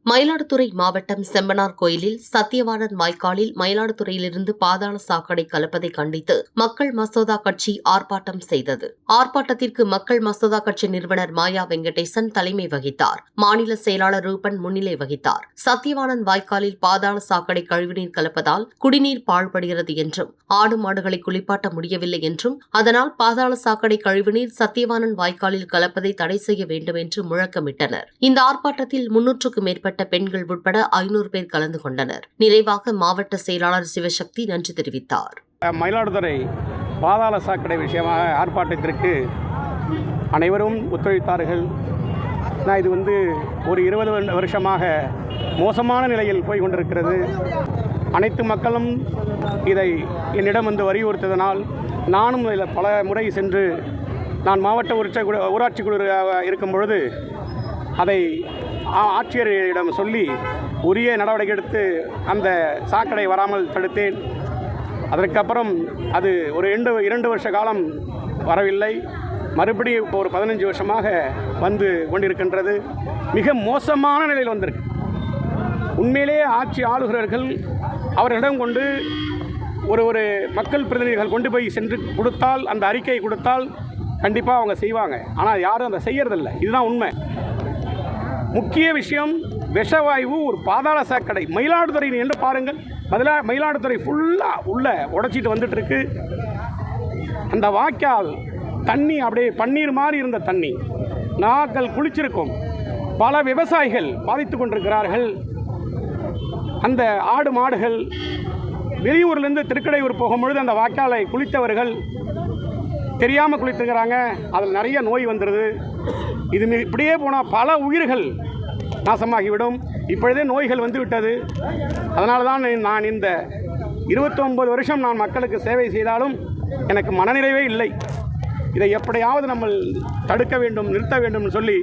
மயிலாடுதுறை மாவட்டம் செம்பனார் கோயிலில் சத்தியவாணன் வாய்க்காலில் மயிலாடுதுறையிலிருந்து பாதாள சாக்கடை கலப்பதை கண்டித்து மக்கள் மசோதா கட்சி ஆர்ப்பாட்டம் செய்தது. ஆர்ப்பாட்டத்திற்கு மக்கள் மசோதா கட்சி நிறுவனர் மாயா வெங்கடேசன் தலைமை வகித்தார். மாநில செயலாளர் ரூபன் முன்னிலை வகித்தார். சத்தியவாணன் வாய்க்காலில் பாதாள சாக்கடை கழிவுநீர் கலப்பதால் குடிநீர் பாழ்படுகிறது என்றும் ஆடு மாடுகளை குளிப்பாட்ட முடியவில்லை என்றும் அதனால் பாதாள சாக்கடை கழிவுநீர் சத்தியவாணன் வாய்க்காலில் கலப்பதை தடை செய்ய வேண்டும் என்று முழக்கமிட்டனர். இந்த ஆர்ப்பாட்டத்தில் 300க்கும் மேற்பட்ட பெண்கள் உட்பட 500 பேர் கலந்து கொண்டனர். நிறைவாக மாவட்ட செயலாளர் சிவசக்தி நன்றி தெரிவித்தார். மயிலாடுதுறை பாதாள சாக்கடை விஷயமாக ஆர்ப்பாட்டத்திற்கு அனைவரும் ஒத்துழைத்தார்கள். இது ஒரு 20 வருஷமாக மோசமான நிலையில் போய் கொண்டிருக்கிறது. அனைத்து மக்களும் இதை என்னிடம் வலியுறுத்ததனால் நானும் இதில் பல முறை சென்று நான் மாவட்ட ஊராட்சி குழு இருக்கும் பொழுது அதை ஆட்சியரிடம் சொல்லி உரிய நடவடிக்கை எடுத்து அந்த சாக்கடை வராமல் தடுத்தேன். அதற்கப்புறம் அது ஒரு 2 வருஷ காலம் வரவில்லை. மறுபடியும் ஒரு 15 வருஷமாக வந்து கொண்டிருக்கின்றது. மிக மோசமான நிலையில் வந்திருக்கு. உண்மையிலேயே ஆட்சி ஆளுகிறவர்கள் அவர்களிடம் கொண்டு ஒரு மக்கள் பிரதிநிதிகள் கொண்டு போய் சென்று கொடுத்தால், அந்த அறிக்கையை கொடுத்தால் கண்டிப்பாக அவங்க செய்வாங்க. ஆனால் யாரும் அதை செய்யறதில்லை. இதுதான் உண்மை. முக்கிய விஷயம், விஷவாயு ஒரு பாதாள சாக்கடை மயிலாடுதுறை என்று பாருங்கள். மயிலாடுதுறை ஃபுல்லாக உள்ள உடைச்சிட்டு வந்துட்டு இருக்கு. அந்த வாய்க்கால் தண்ணி அப்படியே பன்னீர் மாதிரி இருந்த தண்ணி நாங்கள் குளிச்சிருக்கோம். பல விவசாயிகள் பாதித்து கொண்டிருக்கிறார்கள். அந்த ஆடு மாடுகள் வெளியூர்லேருந்து திருக்கடையூர் போகும்பொழுது அந்த வாய்க்காலை குளித்தவர்கள் தெரியாமல் குளித்துக்கிறாங்க. அதில் நிறைய நோய் வந்துடுது. இது இப்படியே போனால் பல உயிர்கள் நாசமாகிவிடும். இப்பொழுதே நோய்கள் வந்துவிட்டது. அதனால தான் நான் இந்த 29 வருஷம் நான் மக்களுக்கு சேவை செய்தாலும் எனக்கு மனநிறைவே இல்லை. இதை எப்படியாவது நம்ம தடுக்க வேண்டும், நிறுத்த வேண்டும் சொல்லி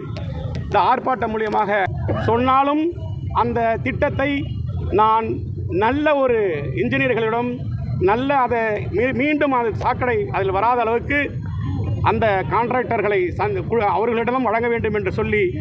இந்த ஆர்ப்பாட்டம் மூலியமாக சொன்னாலும் அந்த திட்டத்தை நான் நல்ல ஒரு இன்ஜினியர்களிடம் அதை மீண்டும் அது சாக்கடை அதில் வராத அளவுக்கு அந்த கான்ட்ராக்டர்களை அவர்களிடமும் வழங்க வேண்டும் என்று சொல்லி